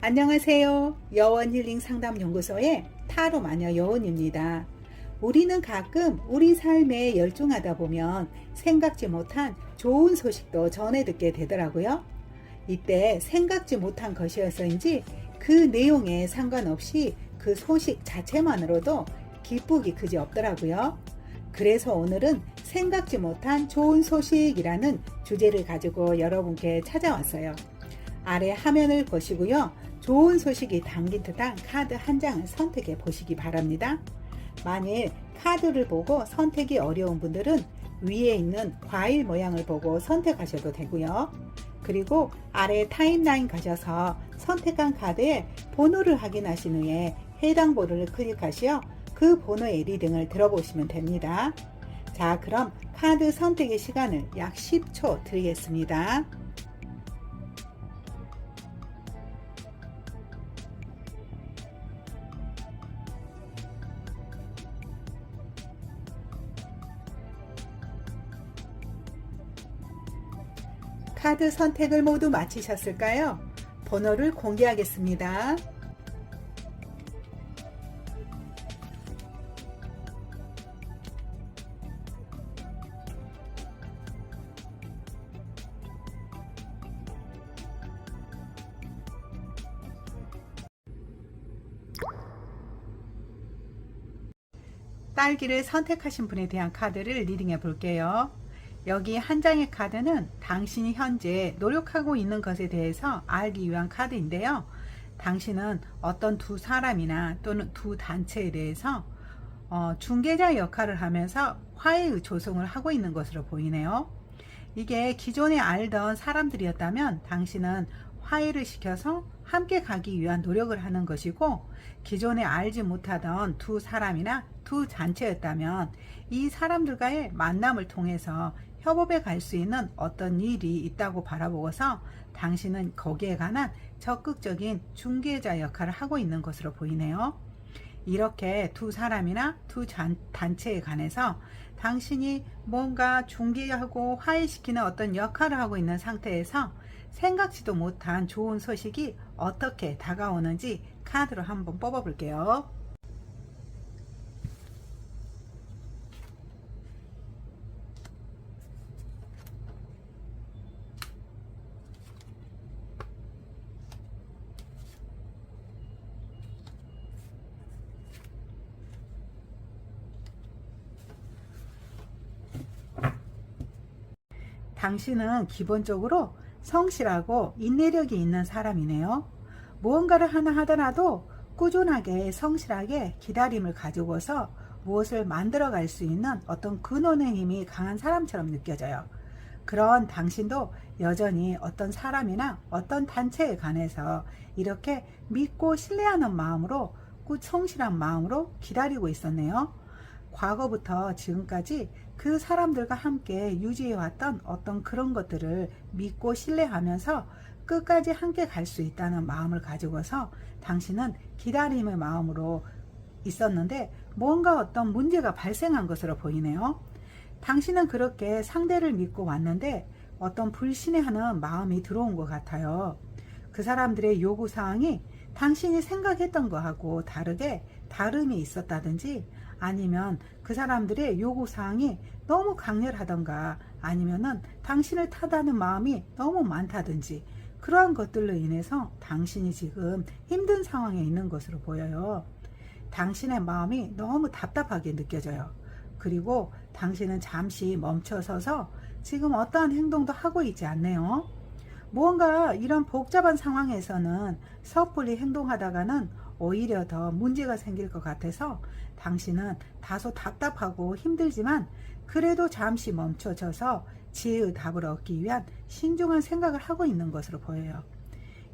안녕하세요. 여원힐링 상담연구소의 타로 마녀 여원입니다. 우리는 가끔 우리 삶에 열중하다 보면 생각지 못한 좋은 소식도 전해 듣게 되더라고요. 이때 생각지 못한 것이어서인지 그 내용에 상관없이 그 소식 자체만으로도 기쁘기 그지 없더라고요. 그래서 오늘은 생각지 못한 좋은 소식이라는 주제를 가지고 여러분께 찾아왔어요. 아래 화면을 보시고요. 좋은 소식이 담긴 듯한 카드 한 장을 선택해 보시기 바랍니다. 만일 카드를 보고 선택이 어려운 분들은 위에 있는 과일 모양을 보고 선택하셔도 되고요. 그리고 아래 타임라인 가셔서 선택한 카드의 번호를 확인하신 후에 해당 번호를 클릭하시어 그 번호의 리딩을 들어보시면 됩니다. 자, 그럼 카드 선택의 시간을 약 10초 드리겠습니다. 카드 선택을 모두 마치셨을까요? 번호를 공개하겠습니다. 딸기를 선택하신 분에 대한 카드를 리딩해 볼게요. 여기 한 장의 카드는 당신이 현재 노력하고 있는 것에 대해서 알기 위한 카드인데요. 당신은 어떤 두 사람이나 또는 두 단체에 대해서 중개자 역할을 하면서 화해의 조성을 하고 있는 것으로 보이네요. 이게 기존에 알던 사람들이었다면 당신은 화해를 시켜서 함께 가기 위한 노력을 하는 것이고, 기존에 알지 못하던 두 사람이나 두 단체였다면 이 사람들과의 만남을 통해서 협업에 갈 수 있는 어떤 일이 있다고 바라보고서 당신은 거기에 관한 적극적인 중개자 역할을 하고 있는 것으로 보이네요. 이렇게 두 사람이나 두 단체에 관해서 당신이 뭔가 중개하고 화해시키는 어떤 역할을 하고 있는 상태에서 생각지도 못한 좋은 소식이 어떻게 다가오는지 카드로 한번 뽑아 볼게요. 당신은 기본적으로 성실하고 인내력이 있는 사람이네요. 무언가를 하나 하더라도 꾸준하게 성실하게 기다림을 가지고서 무엇을 만들어 갈 수 있는 어떤 근원의 힘이 강한 사람처럼 느껴져요. 그런 당신도 여전히 어떤 사람이나 어떤 단체에 관해서 이렇게 믿고 신뢰하는 마음으로 성실한 마음으로 기다리고 있었네요. 과거부터 지금까지 그 사람들과 함께 유지해왔던 어떤 그런 것들을 믿고 신뢰하면서 끝까지 함께 갈 수 있다는 마음을 가지고서 당신은 기다림의 마음으로 있었는데 뭔가 어떤 문제가 발생한 것으로 보이네요. 당신은 그렇게 상대를 믿고 왔는데 어떤 불신해하는 마음이 들어온 것 같아요. 그 사람들의 요구사항이 당신이 생각했던 거하고 다르게 다름이 있었다든지, 아니면 그 사람들의 요구사항이 너무 강렬하던가, 아니면은 당신을 탓하는 마음이 너무 많다든지, 그러한 것들로 인해서 당신이 지금 힘든 상황에 있는 것으로 보여요. 당신의 마음이 너무 답답하게 느껴져요. 그리고 당신은 잠시 멈춰서서 지금 어떠한 행동도 하고 있지 않네요. 무언가 이런 복잡한 상황에서는 섣불리 행동하다가는 오히려 더 문제가 생길 것 같아서 당신은 다소 답답하고 힘들지만 그래도 잠시 멈춰져서 지혜의 답을 얻기 위한 신중한 생각을 하고 있는 것으로 보여요.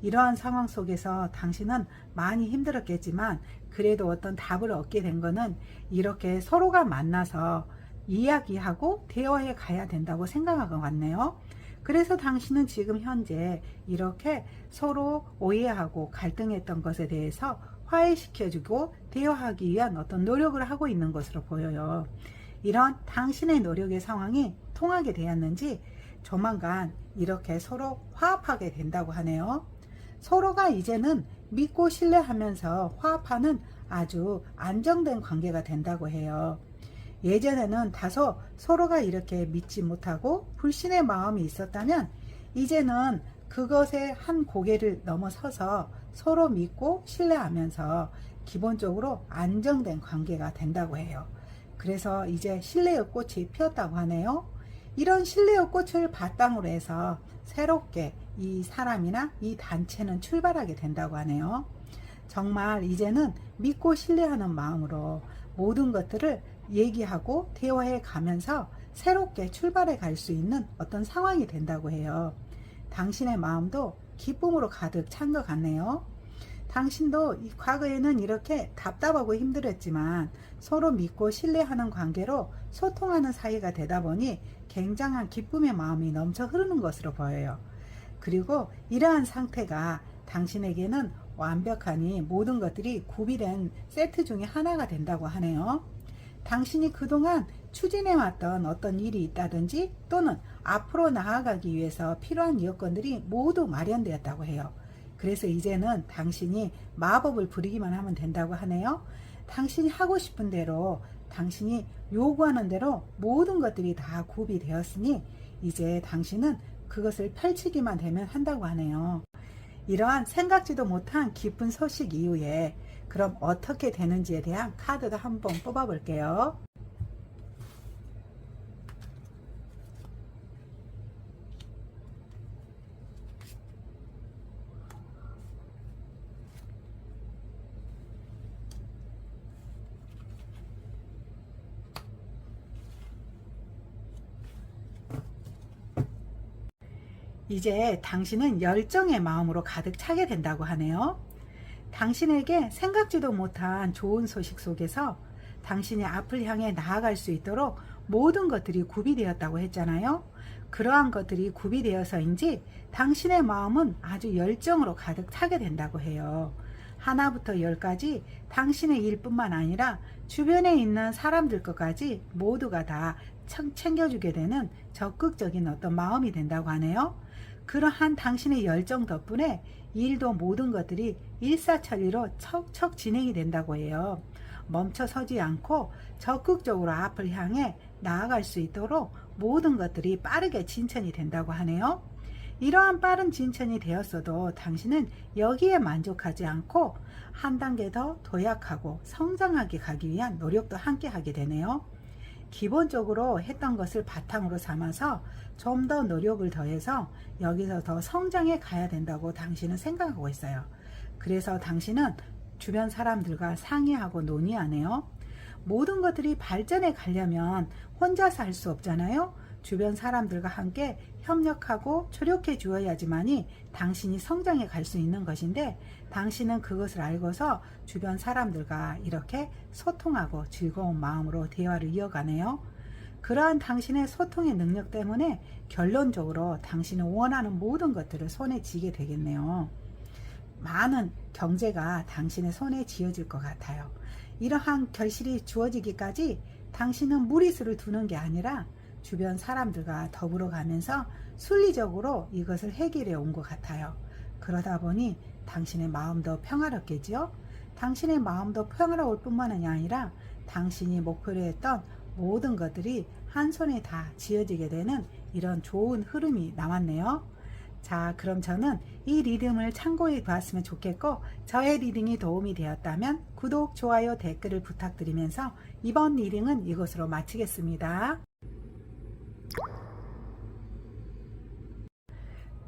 이러한 상황 속에서 당신은 많이 힘들었겠지만 그래도 어떤 답을 얻게 된 거는 이렇게 서로가 만나서 이야기하고 대화해 가야 된다고 생각하고 왔네요. 그래서 당신은 지금 현재 이렇게 서로 오해하고 갈등했던 것에 대해서 화해시켜주고 대화하기 위한 어떤 노력을 하고 있는 것으로 보여요. 이런 당신의 노력의 상황이 통하게 되었는지 조만간 이렇게 서로 화합하게 된다고 하네요. 서로가 이제는 믿고 신뢰하면서 화합하는 아주 안정된 관계가 된다고 해요. 예전에는 다소 서로가 이렇게 믿지 못하고 불신의 마음이 있었다면 이제는 그것의 한 고개를 넘어서서 서로 믿고 신뢰하면서 기본적으로 안정된 관계가 된다고 해요. 그래서 이제 신뢰의 꽃이 피었다고 하네요. 이런 신뢰의 꽃을 바탕으로 해서 새롭게 이 사람이나 이 단체는 출발하게 된다고 하네요. 정말 이제는 믿고 신뢰하는 마음으로 모든 것들을 얘기하고 대화해 가면서 새롭게 출발해 갈 수 있는 어떤 상황이 된다고 해요. 당신의 마음도 기쁨으로 가득 찬 것 같네요. 당신도 과거에는 이렇게 답답하고 힘들었지만 서로 믿고 신뢰하는 관계로 소통하는 사이가 되다 보니 굉장한 기쁨의 마음이 넘쳐 흐르는 것으로 보여요. 그리고 이러한 상태가 당신에게는 완벽하니 모든 것들이 구비된 세트 중에 하나가 된다고 하네요. 당신이 그동안 추진해왔던 어떤 일이 있다든지 또는 앞으로 나아가기 위해서 필요한 여건들이 모두 마련되었다고 해요. 그래서 이제는 당신이 마법을 부리기만 하면 된다고 하네요. 당신이 하고 싶은 대로 당신이 요구하는 대로 모든 것들이 다 구비되었으니 이제 당신은 그것을 펼치기만 되면 한다고 하네요. 이러한 생각지도 못한 기쁜 소식 이후에 그럼 어떻게 되는지에 대한 카드도 한번 뽑아 볼게요. 이제 당신은 열정의 마음으로 가득 차게 된다고 하네요. 당신에게 생각지도 못한 좋은 소식 속에서 당신이 앞을 향해 나아갈 수 있도록 모든 것들이 구비되었다고 했잖아요. 그러한 것들이 구비되어서인지 당신의 마음은 아주 열정으로 가득 차게 된다고 해요. 하나부터 열까지 당신의 일뿐만 아니라 주변에 있는 사람들 것까지 모두가 다 챙겨주게 되는 적극적인 어떤 마음이 된다고 하네요. 그러한 당신의 열정 덕분에 일도 모든 것들이 일사천리로 척척 진행이 된다고 해요. 멈춰서지 않고 적극적으로 앞을 향해 나아갈 수 있도록 모든 것들이 빠르게 진천이 된다고 하네요. 이러한 빠른 진천이 되었어도 당신은 여기에 만족하지 않고 한 단계 더 도약하고 성장하게 가기 위한 노력도 함께 하게 되네요. 기본적으로 했던 것을 바탕으로 삼아서 좀 더 노력을 더해서 여기서 더 성장해 가야 된다고 당신은 생각하고 있어요. 그래서 당신은 주변 사람들과 상의하고 논의하네요. 모든 것들이 발전해 가려면 혼자서 할 수 없잖아요. 주변 사람들과 함께 협력하고 조력해 주어야지만이 당신이 성장해 갈 수 있는 것인데 당신은 그것을 알고서 주변 사람들과 이렇게 소통하고 즐거운 마음으로 대화를 이어가네요. 그러한 당신의 소통의 능력 때문에 결론적으로 당신이 원하는 모든 것들을 손에 쥐게 되겠네요. 많은 경제가 당신의 손에 쥐어질 것 같아요. 이러한 결실이 주어지기까지 당신은 무리수를 두는 게 아니라 주변 사람들과 더불어 가면서 순리적으로 이것을 해결해 온 것 같아요. 그러다 보니 당신의 마음도 평화롭겠죠. 당신의 마음도 평화로울 뿐만이 아니라 당신이 목표로 했던 모든 것들이 한 손에 다 쥐어지게 되는 이런 좋은 흐름이 나왔네요. 자, 그럼 저는 이 리딩을 참고해 보았으면 좋겠고 저의 리딩이 도움이 되었다면 구독, 좋아요, 댓글을 부탁드리면서 이번 리딩은 이것으로 마치겠습니다.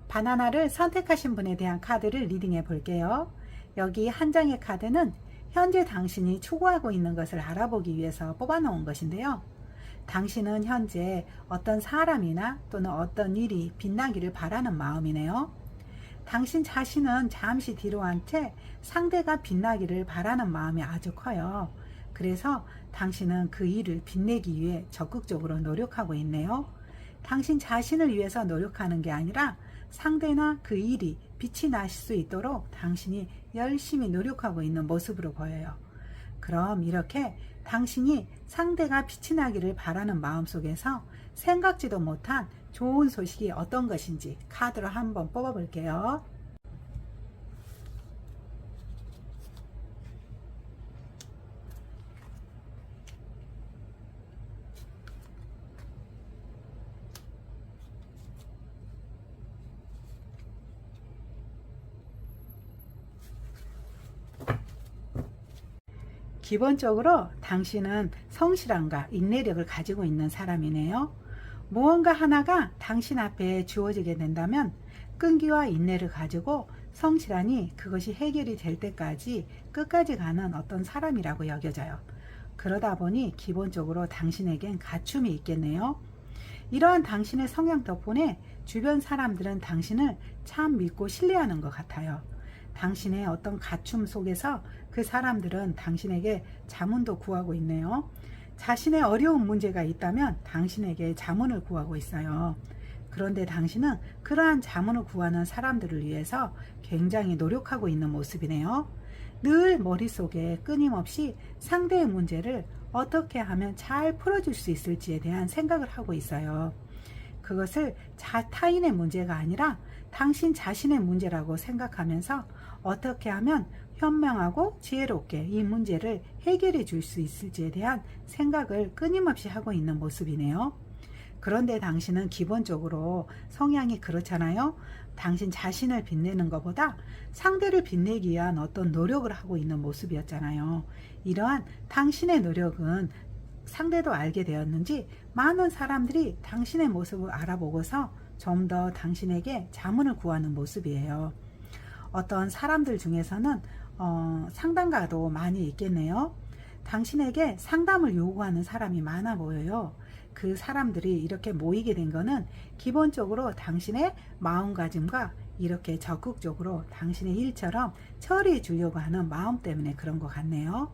바나나를 선택하신 분에 대한 카드를 리딩해 볼게요. 여기 한 장의 카드는 현재 당신이 추구하고 있는 것을 알아보기 위해서 뽑아 놓은 것인데요. 당신은 현재 어떤 사람이나 또는 어떤 일이 빛나기를 바라는 마음이네요. 당신 자신은 잠시 뒤로 한 채 상대가 빛나기를 바라는 마음이 아주 커요. 그래서 당신은 그 일을 빛내기 위해 적극적으로 노력하고 있네요. 당신 자신을 위해서 노력하는 게 아니라 상대나 그 일이 빛이 나실 수 있도록 당신이 열심히 노력하고 있는 모습으로 보여요. 그럼 이렇게 당신이 상대가 빛이 나기를 바라는 마음속에서 생각지도 못한 좋은 소식이 어떤 것인지 카드로 한번 뽑아 볼게요. 기본적으로 당신은 성실함과 인내력을 가지고 있는 사람이네요. 무언가 하나가 당신 앞에 주어지게 된다면 끈기와 인내를 가지고 성실하니 그것이 해결이 될 때까지 끝까지 가는 어떤 사람이라고 여겨져요. 그러다 보니 기본적으로 당신에겐 갖춤이 있겠네요. 이러한 당신의 성향 덕분에 주변 사람들은 당신을 참 믿고 신뢰하는 것 같아요. 당신의 어떤 갖춤 속에서 그 사람들은 당신에게 자문도 구하고 있네요. 자신의 어려운 문제가 있다면 당신에게 자문을 구하고 있어요. 그런데 당신은 그러한 자문을 구하는 사람들을 위해서 굉장히 노력하고 있는 모습이네요. 늘 머릿속에 끊임없이 상대의 문제를 어떻게 하면 잘 풀어줄 수 있을지에 대한 생각을 하고 있어요. 그것을 타인의 문제가 아니라 당신 자신의 문제라고 생각하면서 어떻게 하면 현명하고 지혜롭게 이 문제를 해결해 줄 수 있을지에 대한 생각을 끊임없이 하고 있는 모습이네요. 그런데 당신은 기본적으로 성향이 그렇잖아요. 당신 자신을 빛내는 것보다 상대를 빛내기 위한 어떤 노력을 하고 있는 모습이었잖아요. 이러한 당신의 노력은 상대도 알게 되었는지 많은 사람들이 당신의 모습을 알아보고서 좀 더 당신에게 자문을 구하는 모습이에요. 어떤 사람들 중에서는 상담가도 많이 있겠네요. 당신에게 상담을 요구하는 사람이 많아 보여요. 그 사람들이 이렇게 모이게 된 거는 기본적으로 당신의 마음가짐과 이렇게 적극적으로 당신의 일처럼 처리해 주려고 하는 마음 때문에 그런 것 같네요.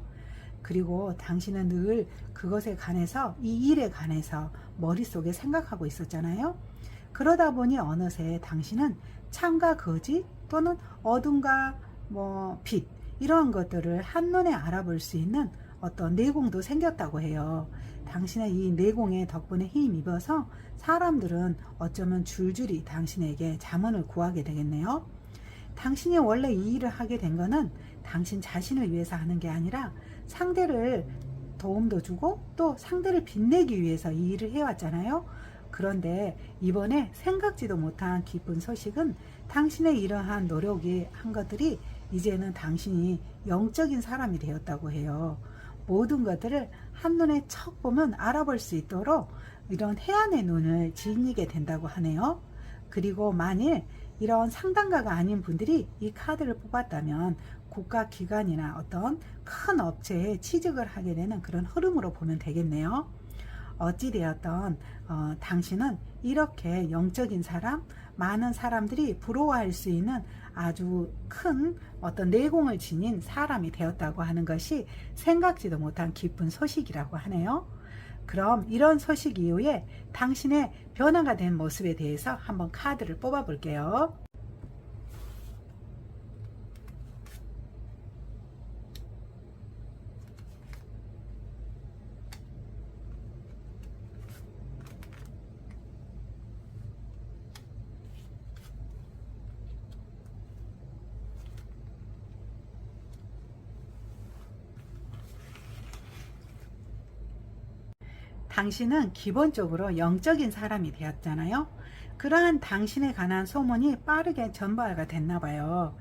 그리고 당신은 늘 그것에 관해서, 이 일에 관해서 머릿속에 생각하고 있었잖아요. 그러다 보니 어느새 당신은 참과 거짓 또는 어둠과 빛, 이러한 것들을 한눈에 알아볼 수 있는 어떤 내공도 생겼다고 해요. 당신의 이 내공의 덕분에 힘입어서 사람들은 어쩌면 줄줄이 당신에게 자문을 구하게 되겠네요. 당신이 원래 이 일을 하게 된 거는 당신 자신을 위해서 하는 게 아니라 상대를 도움도 주고 또 상대를 빛내기 위해서 이 일을 해왔잖아요. 그런데 이번에 생각지도 못한 기쁜 소식은 당신의 이러한 노력이 한 것들이 이제는 당신이 영적인 사람이 되었다고 해요. 모든 것들을 한눈에 척 보면 알아볼 수 있도록 이런 해안의 눈을 지니게 된다고 하네요. 그리고 만일 이런 상담가가 아닌 분들이 이 카드를 뽑았다면 국가기관이나 어떤 큰 업체에 취직을 하게 되는 그런 흐름으로 보면 되겠네요. 어찌되었던 당신은 이렇게 영적인 사람, 많은 사람들이 부러워할 수 있는 아주 큰 어떤 내공을 지닌 사람이 되었다고 하는 것이 생각지도 못한 기쁜 소식이라고 하네요. 그럼 이런 소식 이후에 당신의 변화가 된 모습에 대해서 한번 카드를 뽑아 볼게요. 당신은 기본적으로 영적인 사람이 되었잖아요. 그러한 당신에 관한 소문이 빠르게 전파가 됐나 봐요.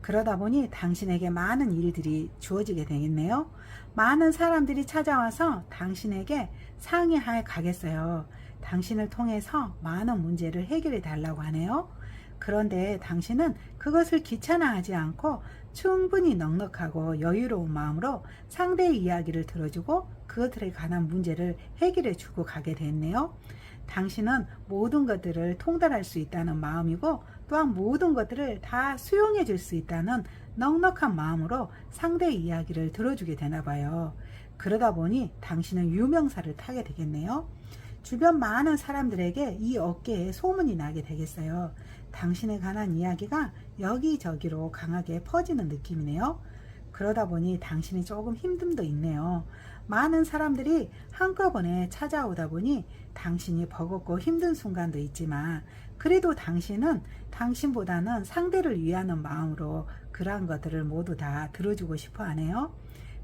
그러다 보니 당신에게 많은 일들이 주어지게 되겠네요. 많은 사람들이 찾아와서 당신에게 상의하여 가겠어요. 당신을 통해서 많은 문제를 해결해 달라고 하네요. 그런데 당신은 그것을 귀찮아하지 않고 충분히 넉넉하고 여유로운 마음으로 상대의 이야기를 들어주고 그것들에 관한 문제를 해결해 주고 가게 됐네요. 당신은 모든 것들을 통달할 수 있다는 마음이고 또한 모든 것들을 다 수용해 줄 수 있다는 넉넉한 마음으로 상대의 이야기를 들어주게 되나 봐요. 그러다 보니 당신은 유명사를 타게 되겠네요. 주변 많은 사람들에게 이 어깨에 소문이 나게 되겠어요. 당신에 관한 이야기가 여기저기로 강하게 퍼지는 느낌이네요. 그러다 보니 당신이 조금 힘듦도 있네요. 많은 사람들이 한꺼번에 찾아오다 보니 당신이 버겁고 힘든 순간도 있지만 그래도 당신은 당신보다는 상대를 위하는 마음으로 그러한 것들을 모두 다 들어주고 싶어 하네요.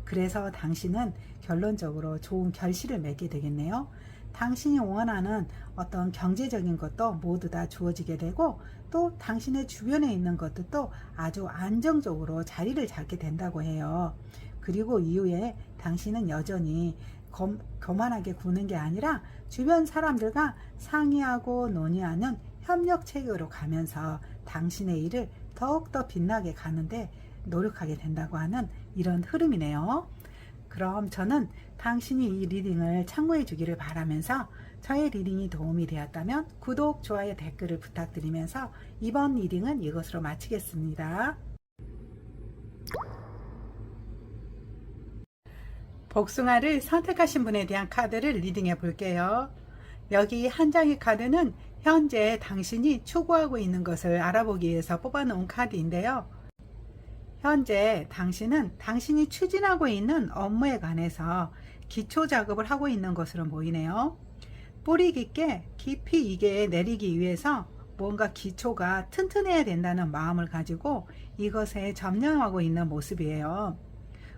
그래서 당신은 결론적으로 좋은 결실을 맺게 되겠네요. 당신이 원하는 어떤 경제적인 것도 모두 다 주어지게 되고 또 당신의 주변에 있는 것도 또 아주 안정적으로 자리를 잡게 된다고 해요. 그리고 이후에 당신은 여전히 교만하게 구는 게 아니라 주변 사람들과 상의하고 논의하는 협력 체계로 가면서 당신의 일을 더욱더 빛나게 가는데 노력하게 된다고 하는 이런 흐름이네요. 그럼 저는 당신이 이 리딩을 참고해 주기를 바라면서 저의 리딩이 도움이 되었다면 구독, 좋아요, 댓글을 부탁드리면서 이번 리딩은 이것으로 마치겠습니다. 복숭아를 선택하신 분에 대한 카드를 리딩해 볼게요. 여기 한 장의 카드는 현재 당신이 추구하고 있는 것을 알아보기 위해서 뽑아놓은 카드인데요. 현재 당신은 당신이 추진하고 있는 업무에 관해서 기초 작업을 하고 있는 것으로 보이네요. 뿌리 깊게 깊이 이게 내리기 위해서 뭔가 기초가 튼튼해야 된다는 마음을 가지고 이것에 점령하고 있는 모습이에요.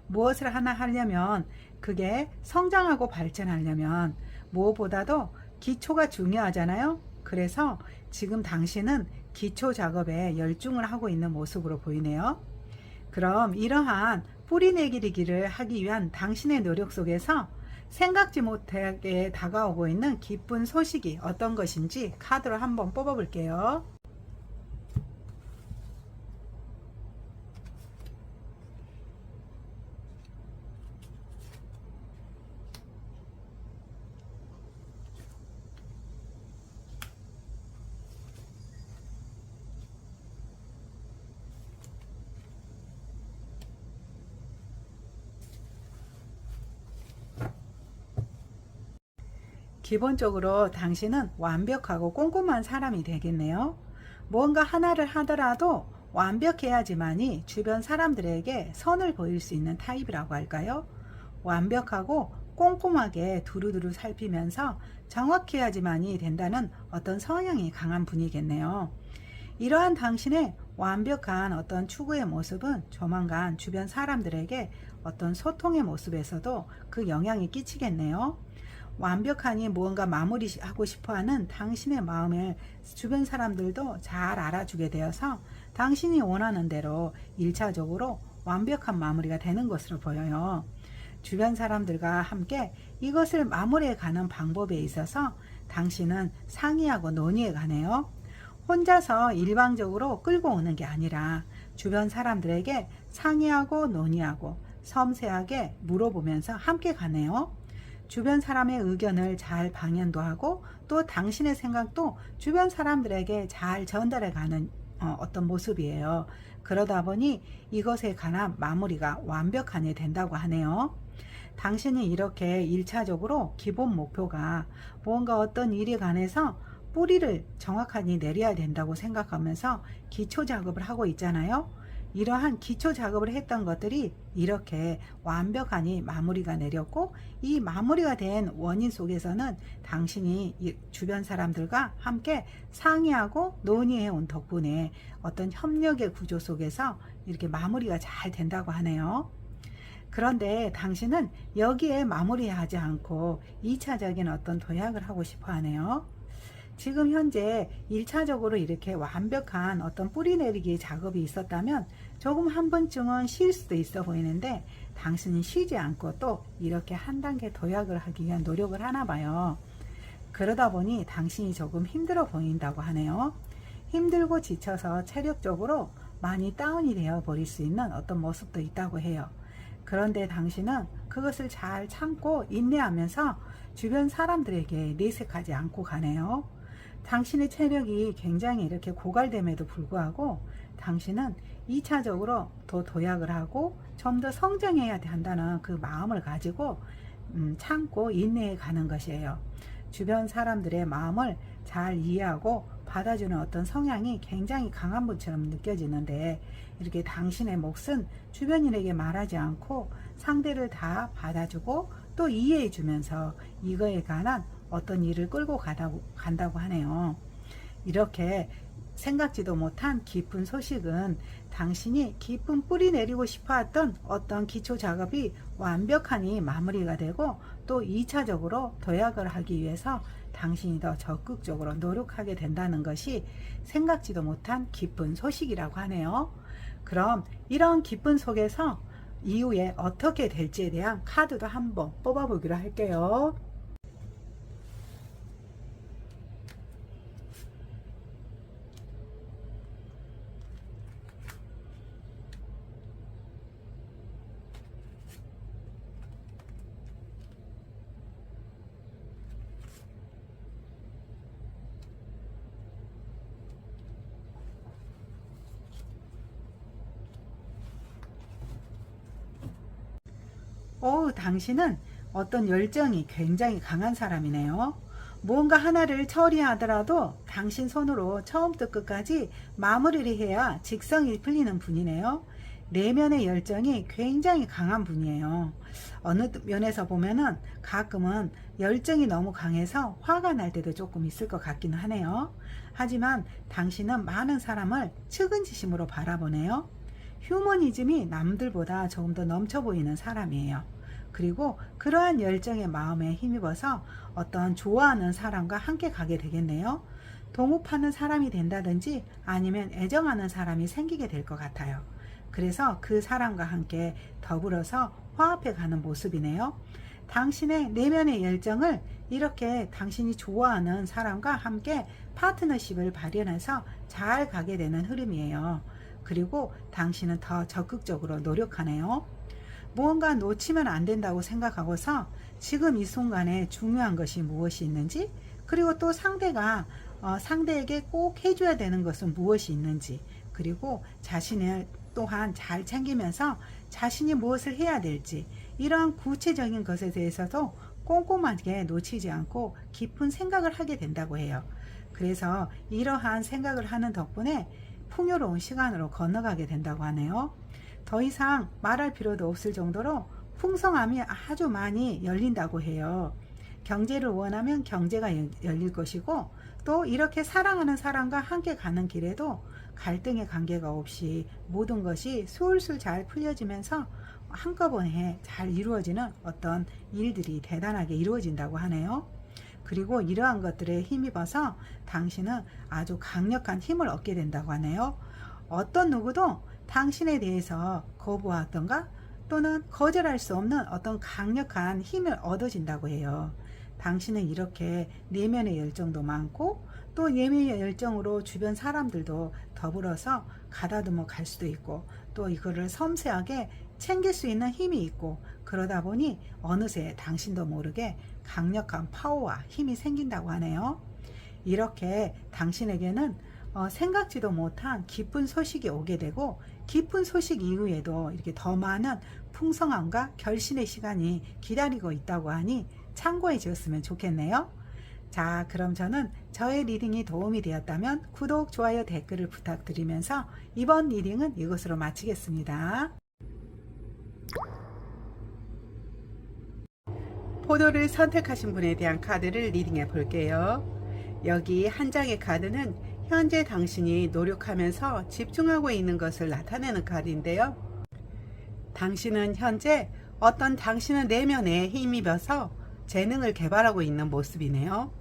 무엇을 하나 하려면, 그게 성장하고 발전하려면 무엇보다도 기초가 중요하잖아요. 그래서 지금 당신은 기초 작업에 열중을 하고 있는 모습으로 보이네요. 그럼 이러한 뿌리 내리기를 하기 위한 당신의 노력 속에서 생각지 못하게 다가오고 있는 기쁜 소식이 어떤 것인지 카드로 한번 뽑아 볼게요. 기본적으로 당신은 완벽하고 꼼꼼한 사람이 되겠네요. 뭔가 하나를 하더라도 완벽해야지만이 주변 사람들에게 선을 보일 수 있는 타입이라고 할까요? 완벽하고 꼼꼼하게 두루두루 살피면서 정확해야지만이 된다는 어떤 성향이 강한 분이겠네요. 이러한 당신의 완벽한 어떤 추구의 모습은 조만간 주변 사람들에게 어떤 소통의 모습에서도 그 영향이 끼치겠네요. 완벽하니 무언가 마무리하고 싶어하는 당신의 마음을 주변 사람들도 잘 알아주게 되어서 당신이 원하는 대로 1차적으로 완벽한 마무리가 되는 것으로 보여요. 주변 사람들과 함께 이것을 마무리해 가는 방법에 있어서 당신은 상의하고 논의해 가네요. 혼자서 일방적으로 끌고 오는 게 아니라 주변 사람들에게 상의하고 논의하고 섬세하게 물어보면서 함께 가네요. 주변 사람의 의견을 잘 방연도 하고 또 당신의 생각도 주변 사람들에게 잘 전달해 가는 어떤 모습이에요. 그러다 보니 이것에 관한 마무리가 완벽하게 된다고 하네요. 당신이 이렇게 1차적으로 기본 목표가 뭔가 어떤 일에 관해서 뿌리를 정확하게 내려야 된다고 생각하면서 기초 작업을 하고 있잖아요. 이러한 기초 작업을 했던 것들이 이렇게 완벽하니 마무리가 내렸고, 이 마무리가 된 원인 속에서는 당신이 주변 사람들과 함께 상의하고 논의해 온 덕분에 어떤 협력의 구조 속에서 이렇게 마무리가 잘 된다고 하네요. 그런데 당신은 여기에 마무리하지 않고 2차적인 어떤 도약을 하고 싶어 하네요. 지금 현재 1차적으로 이렇게 완벽한 어떤 뿌리 내리기 작업이 있었다면 조금 한 번쯤은 쉴 수도 있어 보이는데, 당신은 쉬지 않고 또 이렇게 한 단계 도약을 하기 위한 노력을 하나 봐요. 그러다 보니 당신이 조금 힘들어 보인다고 하네요. 힘들고 지쳐서 체력적으로 많이 다운이 되어 버릴 수 있는 어떤 모습도 있다고 해요. 그런데 당신은 그것을 잘 참고 인내하면서 주변 사람들에게 내색하지 않고 가네요. 당신의 체력이 굉장히 이렇게 고갈됨에도 불구하고 당신은 2차적으로 더 도약을 하고 좀 더 성장해야 한다는 그 마음을 가지고 참고 인내해 가는 것이에요. 주변 사람들의 마음을 잘 이해하고 받아주는 어떤 성향이 굉장히 강한 분처럼 느껴지는데, 이렇게 당신의 몫은 주변인에게 말하지 않고 상대를 다 받아주고 또 이해해 주면서 이거에 관한 어떤 일을 끌고 간다고 하네요. 이렇게 생각지도 못한 깊은 소식은 당신이 깊은 뿌리 내리고 싶어 했던 어떤 기초 작업이 완벽하니 마무리가 되고 또 2차적으로 도약을 하기 위해서 당신이 더 적극적으로 노력하게 된다는 것이 생각지도 못한 기쁜 소식이라고 하네요. 그럼 이런 기쁜 속에서 이후에 어떻게 될지에 대한 카드도 한번 뽑아보기로 할게요. 당신은 어떤 열정이 굉장히 강한 사람이네요. 무언가 하나를 처리하더라도 당신 손으로 처음부터 끝까지 마무리를 해야 직성이 풀리는 분이네요. 내면의 열정이 굉장히 강한 분이에요. 어느 면에서 보면은 가끔은 열정이 너무 강해서 화가 날 때도 조금 있을 것 같기는 하네요. 하지만 당신은 많은 사람을 측은지심으로 바라보네요. 휴머니즘이 남들보다 조금 더 넘쳐 보이는 사람이에요. 그리고 그러한 열정의 마음에 힘입어서 어떤 좋아하는 사람과 함께 가게 되겠네요. 동업하는 사람이 된다든지 아니면 애정하는 사람이 생기게 될 것 같아요. 그래서 그 사람과 함께 더불어서 화합해 가는 모습이네요. 당신의 내면의 열정을 이렇게 당신이 좋아하는 사람과 함께 파트너십을 발현해서 잘 가게 되는 흐름이에요. 그리고 당신은 더 적극적으로 노력하네요. 무언가 놓치면 안 된다고 생각하고서 지금 이 순간에 중요한 것이 무엇이 있는지, 그리고 또 상대에게 꼭 해줘야 되는 것은 무엇이 있는지, 그리고 자신을 또한 잘 챙기면서 자신이 무엇을 해야 될지, 이러한 구체적인 것에 대해서도 꼼꼼하게 놓치지 않고 깊은 생각을 하게 된다고 해요. 그래서 이러한 생각을 하는 덕분에 풍요로운 시간으로 건너가게 된다고 하네요. 더 이상 말할 필요도 없을 정도로 풍성함이 아주 많이 열린다고 해요. 경제를 원하면 경제가 열릴 것이고, 또 이렇게 사랑하는 사람과 함께 가는 길에도 갈등의 관계가 없이 모든 것이 술술 잘 풀려지면서 한꺼번에 잘 이루어지는 어떤 일들이 대단하게 이루어진다고 하네요. 그리고 이러한 것들에 힘입어서 당신은 아주 강력한 힘을 얻게 된다고 하네요. 어떤 누구도 당신에 대해서 거부하던가 또는 거절할 수 없는 어떤 강력한 힘을 얻어진다고 해요. 당신은 이렇게 내면의 열정도 많고, 또 내면의 열정으로 주변 사람들도 더불어서 가다듬어 갈 수도 있고, 또 이거를 섬세하게 챙길 수 있는 힘이 있고, 그러다 보니 어느새 당신도 모르게 강력한 파워와 힘이 생긴다고 하네요. 이렇게 당신에게는 생각지도 못한 기쁜 소식이 오게 되고, 기쁜 소식 이후에도 이렇게 더 많은 풍성함과 결신의 시간이 기다리고 있다고 하니 참고해 주었으면 좋겠네요. 자, 그럼 저는 저의 리딩이 도움이 되었다면 구독, 좋아요, 댓글을 부탁드리면서 이번 리딩은 이것으로 마치겠습니다. 포도를 선택하신 분에 대한 카드를 리딩해 볼게요. 여기 한 장의 카드는 현재 당신이 노력하면서 집중하고 있는 것을 나타내는 카드인데요. 당신은 현재 어떤 당신의 내면에 힘입어서 재능을 개발하고 있는 모습이네요.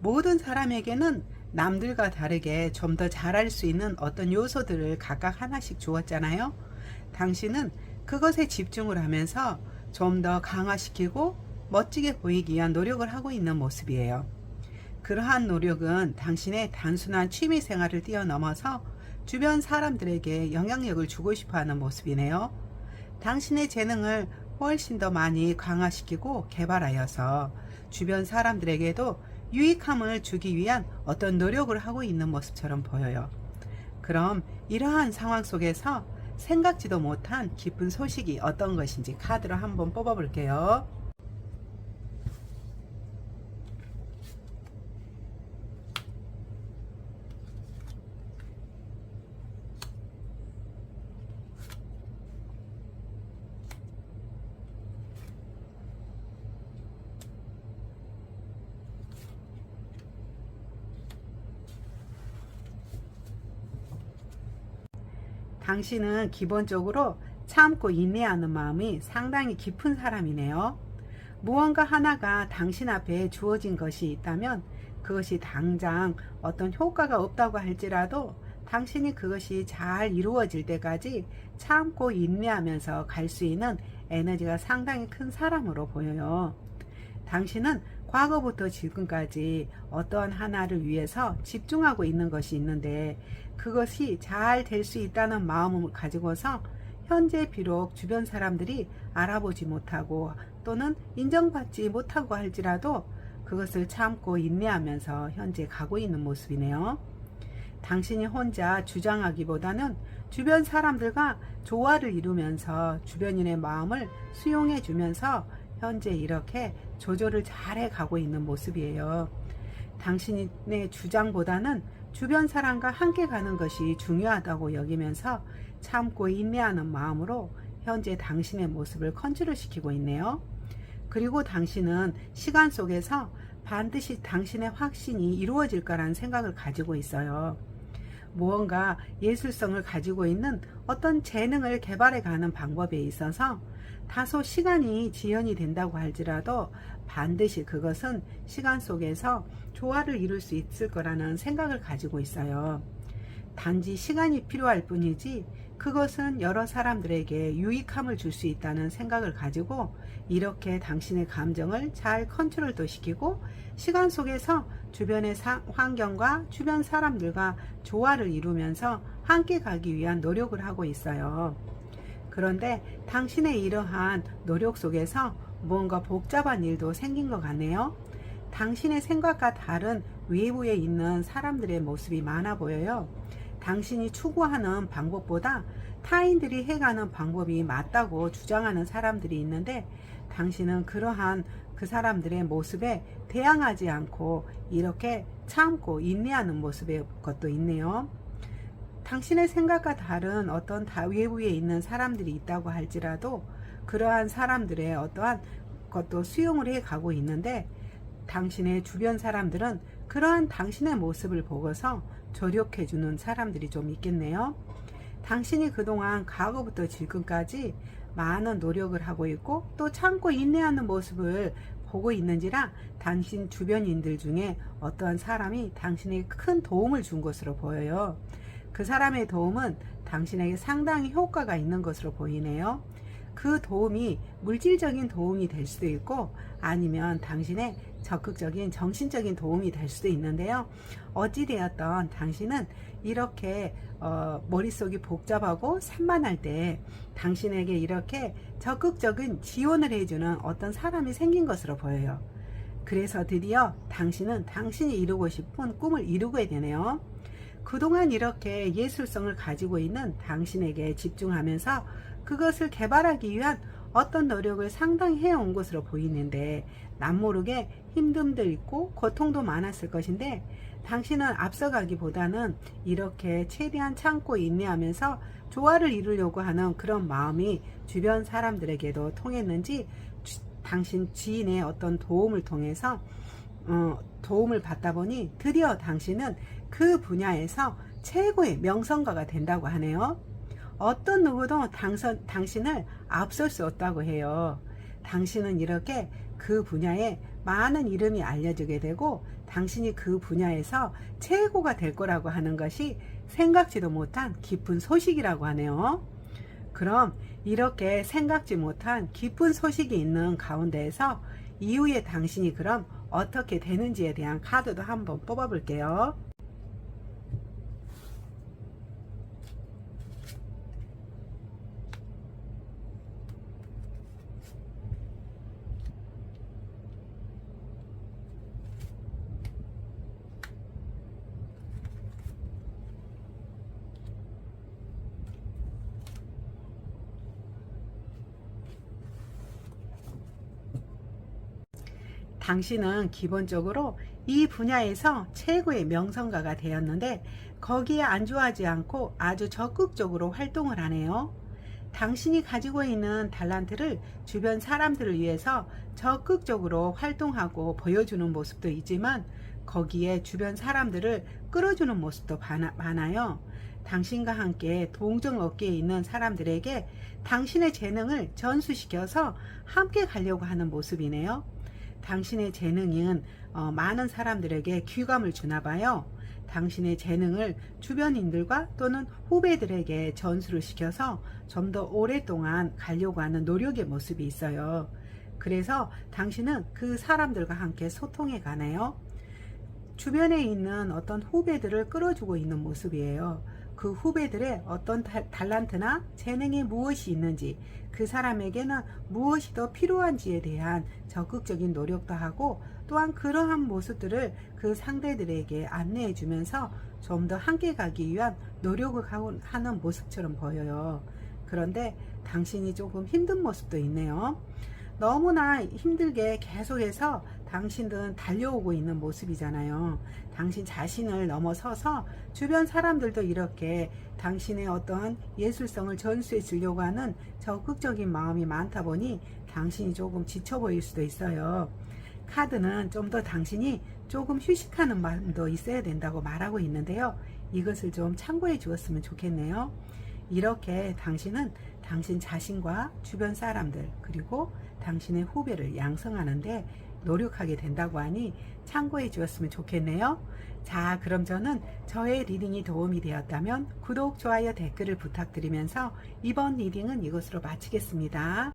모든 사람에게는 남들과 다르게 좀 더 잘할 수 있는 어떤 요소들을 각각 하나씩 주었잖아요. 당신은 그것에 집중을 하면서 좀 더 강화시키고 멋지게 보이기 위한 노력을 하고 있는 모습이에요. 그러한 노력은 당신의 단순한 취미 생활을 뛰어넘어서 주변 사람들에게 영향력을 주고 싶어 하는 모습이네요. 당신의 재능을 훨씬 더 많이 강화시키고 개발하여서 주변 사람들에게도 유익함을 주기 위한 어떤 노력을 하고 있는 모습처럼 보여요. 그럼 이러한 상황 속에서 생각지도 못한 기쁜 소식이 어떤 것인지 카드로 한번 뽑아 볼게요. 당신은 기본적으로 참고 인내하는 마음이 상당히 깊은 사람이네요. 무언가 하나가 당신 앞에 주어진 것이 있다면 그것이 당장 어떤 효과가 없다고 할지라도 당신이 그것이 잘 이루어질 때까지 참고 인내하면서 갈 수 있는 에너지가 상당히 큰 사람으로 보여요. 당신은 과거부터 지금까지 어떠한 하나를 위해서 집중하고 있는 것이 있는데 그것이 잘 될 수 있다는 마음을 가지고서 현재 비록 주변 사람들이 알아보지 못하고 또는 인정받지 못하고 할지라도 그것을 참고 인내하면서 현재 가고 있는 모습이네요. 당신이 혼자 주장하기보다는 주변 사람들과 조화를 이루면서 주변인의 마음을 수용해 주면서 현재 이렇게 조절을 잘해 가고 있는 모습이에요. 당신의 주장보다는 주변 사람과 함께 가는 것이 중요하다고 여기면서 참고 인내하는 마음으로 현재 당신의 모습을 컨트롤시키고 있네요. 그리고 당신은 시간 속에서 반드시 당신의 확신이 이루어질 거라는 생각을 가지고 있어요. 무언가 예술성을 가지고 있는 어떤 재능을 개발해 가는 방법에 있어서 다소 시간이 지연이 된다고 할지라도 반드시 그것은 시간 속에서 조화를 이룰 수 있을 거라는 생각을 가지고 있어요. 단지 시간이 필요할 뿐이지 그것은 여러 사람들에게 유익함을 줄 수 있다는 생각을 가지고 이렇게 당신의 감정을 잘 컨트롤도 시키고 시간 속에서 주변의 환경과 주변 사람들과 조화를 이루면서 함께 가기 위한 노력을 하고 있어요. 그런데 당신의 이러한 노력 속에서 뭔가 복잡한 일도 생긴 것 같네요. 당신의 생각과 다른 외부에 있는 사람들의 모습이 많아 보여요. 당신이 추구하는 방법보다 타인들이 해가는 방법이 맞다고 주장하는 사람들이 있는데 당신은 그러한 그 사람들의 모습에 대항하지 않고 이렇게 참고 인내하는 모습의 것도 있네요. 당신의 생각과 다른 어떤 외부에 있는 사람들이 있다고 할지라도 그러한 사람들의 어떠한 것도 수용을 해 가고 있는데 당신의 주변 사람들은 그러한 당신의 모습을 보고서 조력해 주는 사람들이 좀 있겠네요. 당신이 그동안 과거부터 지금까지 많은 노력을 하고 있고 또 참고 인내하는 모습을 보고 있는지라 당신 주변인들 중에 어떠한 사람이 당신에게 큰 도움을 준 것으로 보여요. 그 사람의 도움은 당신에게 상당히 효과가 있는 것으로 보이네요. 그 도움이 물질적인 도움이 될 수도 있고 아니면 당신의 적극적인 정신적인 도움이 될 수도 있는데요. 어찌되었던 당신은 이렇게 머릿속이 복잡하고 산만할 때 당신에게 이렇게 적극적인 지원을 해주는 어떤 사람이 생긴 것으로 보여요. 그래서 드디어 당신은 당신이 이루고 싶은 꿈을 이루게 되네요. 그동안 이렇게 예술성을 가지고 있는 당신에게 집중하면서 그것을 개발하기 위한 어떤 노력을 상당히 해온 것으로 보이는데 남모르게 힘듦도 있고 고통도 많았을 것인데 당신은 앞서가기보다는 이렇게 최대한 참고 인내하면서 조화를 이루려고 하는 그런 마음이 주변 사람들에게도 통했는지 당신 지인의 어떤 도움을 통해서 도움을 받다 보니 드디어 당신은 그 분야에서 최고의 명성가가 된다고 하네요. 어떤 누구도 당신을 앞설 수 없다고 해요. 당신은 이렇게 그 분야에 많은 이름이 알려지게 되고 당신이 그 분야에서 최고가 될 거라고 하는 것이 생각지도 못한 깊은 소식이라고 하네요. 그럼 이렇게 생각지 못한 깊은 소식이 있는 가운데에서 이후에 당신이 그럼 어떻게 되는지에 대한 카드도 한번 뽑아 볼게요. 당신은 기본적으로 이 분야에서 최고의 명성가가 되었는데 거기에 안주하지 않고 아주 적극적으로 활동을 하네요. 당신이 가지고 있는 달란트를 주변 사람들을 위해서 적극적으로 활동하고 보여주는 모습도 있지만 거기에 주변 사람들을 끌어주는 모습도 많아요. 당신과 함께 동정 업계에 있는 사람들에게 당신의 재능을 전수시켜서 함께 가려고 하는 모습이네요. 당신의 재능은 많은 사람들에게 귀감을 주나 봐요. 당신의 재능을 주변인들과 또는 후배들에게 전수를 시켜서 좀 더 오랫동안 가려고 하는 노력의 모습이 있어요. 그래서 당신은 그 사람들과 함께 소통해 가네요. 주변에 있는 어떤 후배들을 끌어주고 있는 모습이에요. 그 후배들의 어떤 달란트나 재능이 무엇이 있는지, 그 사람에게는 무엇이 더 필요한지에 대한 적극적인 노력도 하고, 또한 그러한 모습들을 그 상대들에게 안내해 주면서 좀 더 함께 가기 위한 노력을 하는 모습처럼 보여요. 그런데 당신이 조금 힘든 모습도 있네요. 너무나 힘들게 계속해서 당신은 달려오고 있는 모습이잖아요. 당신 자신을 넘어서서 주변 사람들도 이렇게 당신의 어떠한 예술성을 전수해 주려고 하는 적극적인 마음이 많다 보니 당신이 조금 지쳐 보일 수도 있어요. 카드는 좀 더 당신이 조금 휴식하는 마음도 있어야 된다고 말하고 있는데요. 이것을 좀 참고해 주었으면 좋겠네요. 이렇게 당신은 당신 자신과 주변 사람들 그리고 당신의 후배를 양성하는데 노력하게 된다고 하니 참고해 주었으면 좋겠네요. 자, 그럼 저는 저의 리딩이 도움이 되었다면 구독, 좋아요, 댓글을 부탁드리면서 이번 리딩은 이것으로 마치겠습니다.